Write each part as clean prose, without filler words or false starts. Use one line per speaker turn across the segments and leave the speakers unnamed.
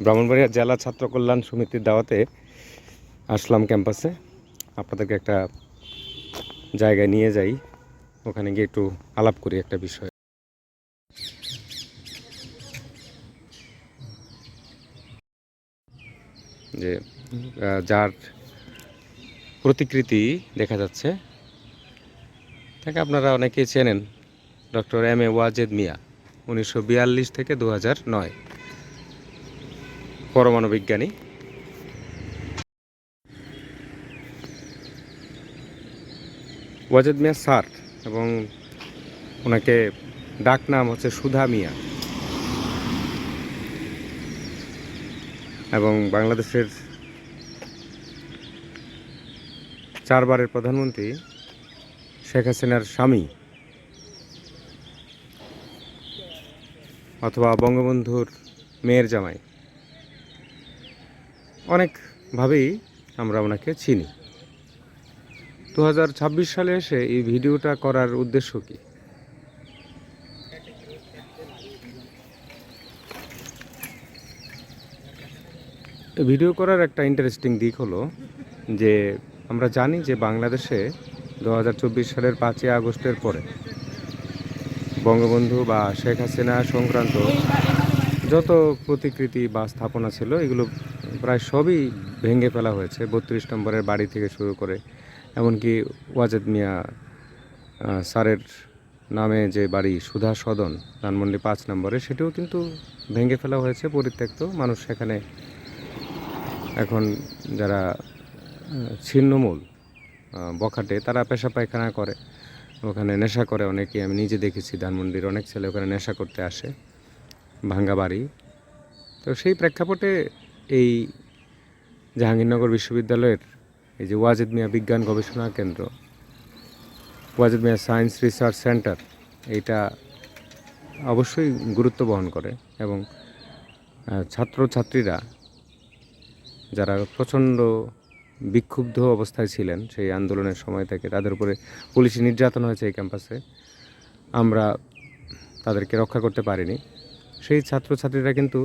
ব্রাহ্মণবাড়িয়া জেলা ছাত্র কল্যাণ সমিতির দাওয়াতে আসলাম ক্যাম্পাসে। আপনাদেরকে একটা জায়গায় নিয়ে যাই, ওখানে গিয়ে একটু আলাপ করি একটা বিষয়। যে যার প্রতিকৃতি দেখা যাচ্ছে তাকে আপনারা অনেকেই চেনেন, doctor M A Wazed Miah, 1942 থেকে 2009 পরমাণু বিজ্ঞানী। ওয়াজেদ মিয়া স্যার, এবং ওনাকে ডাক নাম হচ্ছে সুধা মিয়া, এবং বাংলাদেশের 4 বারের প্রধানমন্ত্রী শেখ হাসিনার স্বামী, অথবা বঙ্গবন্ধুর মেয়ের জামাই। অনেকভাবেই আমরা ওনাকে চিনি। 2026 সালে এসে এই ভিডিওটা করার উদ্দেশ্য কি? ভিডিও করার একটা ইন্টারেস্টিং দিক হলো যে আমরা জানি যে বাংলাদেশে 2024 সালের 5ই আগস্টের পরে বঙ্গবন্ধু বা শেখ হাসিনা সংক্রান্ত যত প্রতিকৃতি বা স্থাপনা ছিল এগুলো প্রায় সবই ভেঙে ফেলা হয়েছে। 32 নম্বরের বাড়ি থেকে শুরু করে এমনকি ওয়াজেদ মিয়া স্যারের নামে যে বাড়ি সুধা সদন ধানমন্ডি 5 নম্বরে, সেটিও কিন্তু ভেঙে ফেলা হয়েছে, পরিত্যক্ত। মানুষ সেখানে এখন যারা ছিন্নমূল বখাটে, তারা পেশা পায়খানা করে, ওখানে নেশা করে অনেকে। আমি নিজে দেখেছি ধানমন্ডির অনেক ছেলে ওখানে নেশা করতে আসে, ভাঙ্গা বাড়ি। তো সেই প্রেক্ষাপটে এই জাহাঙ্গীরনগর বিশ্ববিদ্যালয়ের এই যে ওয়াজেদ মিয়া বিজ্ঞান গবেষণা কেন্দ্র, Wazed Miah science research centre, এইটা অবশ্যই গুরুত্ব বহন করে। এবং ছাত্রছাত্রীরা যারা প্রচণ্ড বিক্ষুব্ধ অবস্থায় ছিলেন সেই আন্দোলনের সময় থেকে, তাদের উপরে পুলিশি নির্যাতন হয়েছে এই ক্যাম্পাসে, আমরা তাদেরকে রক্ষা করতে পারিনি। সেই ছাত্রছাত্রীরা কিন্তু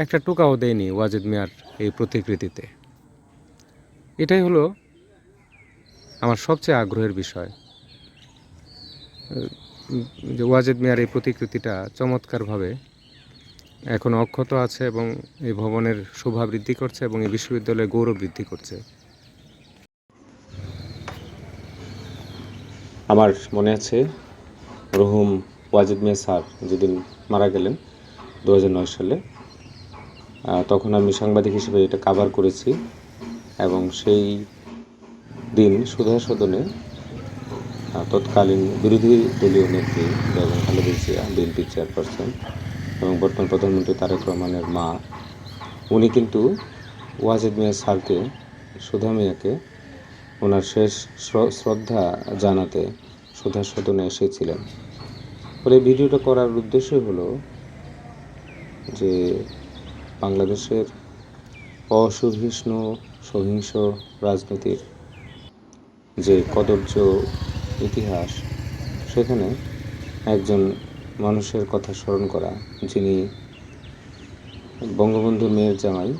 একটা টোকাও দেয়নি ওয়াজেদ মিয়ার এই প্রতিকৃতিতে। এটাই হলো আমার সবচেয়ে আগ্রহের বিষয়, যে ওয়াজেদ মিয়ার এই প্রতিকৃতিটা চমৎকারভাবে এখনও অক্ষত আছে এবং এই ভবনের শোভা বৃদ্ধি করছে এবং এই বিশ্ববিদ্যালয়ের গৌরব বৃদ্ধি করছে। আমার মনে আছে মরহুম ওয়াজেদ মিয়া স্যার যেদিন মারা গেলেন 2009 সালে, তখন আমি সাংবাদিক হিসেবে এটা কাভার করেছি। এবং সেই দিন সুধা সদনে তৎকালীন বিরোধী দলীয় নেত্রী বেগম খালেদা জিয়া, বিএনপি চেয়ারপারসন, এবং বর্তমান প্রধানমন্ত্রী তারেক রহমানের মা, উনি কিন্তু ওয়াজেদ মিয়া স্যারকে, সুধা মিয়াকে ওনার শেষ শ্রদ্ধা জানাতে সুধা সদনে এসেছিলেন। ফলে ভিডিওটা করার উদ্দেশ্য হলো যে বাংলাদেশের অসহিষ্ণু সহিংস রাজনীতির যে কদর্য ইতিহাস, সেখানে একজন মানুষের কথা স্মরণ করা, যিনি বঙ্গবন্ধুর মেয়ের জামাই,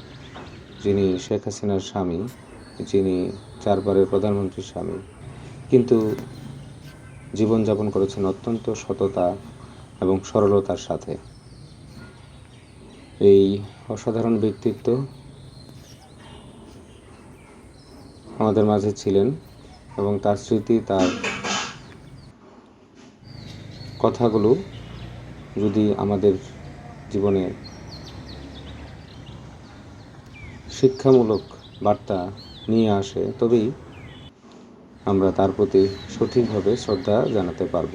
যিনি শেখ হাসিনার স্বামী, যিনি 4 বারের প্রধানমন্ত্রীর স্বামী, কিন্তু জীবনযাপন করেছেন অত্যন্ত সততা এবং সরলতার সাথে। এই অসাধারণ ব্যক্তিত্ব আমাদের মাঝে ছিলেন, এবং তার স্মৃতি, তার কথাগুলো যদি আমাদের জীবনে শিক্ষামূলক বার্তা নিয়ে আসে, তবেই আমরা তার প্রতি সঠিকভাবে শ্রদ্ধা জানাতে পারব।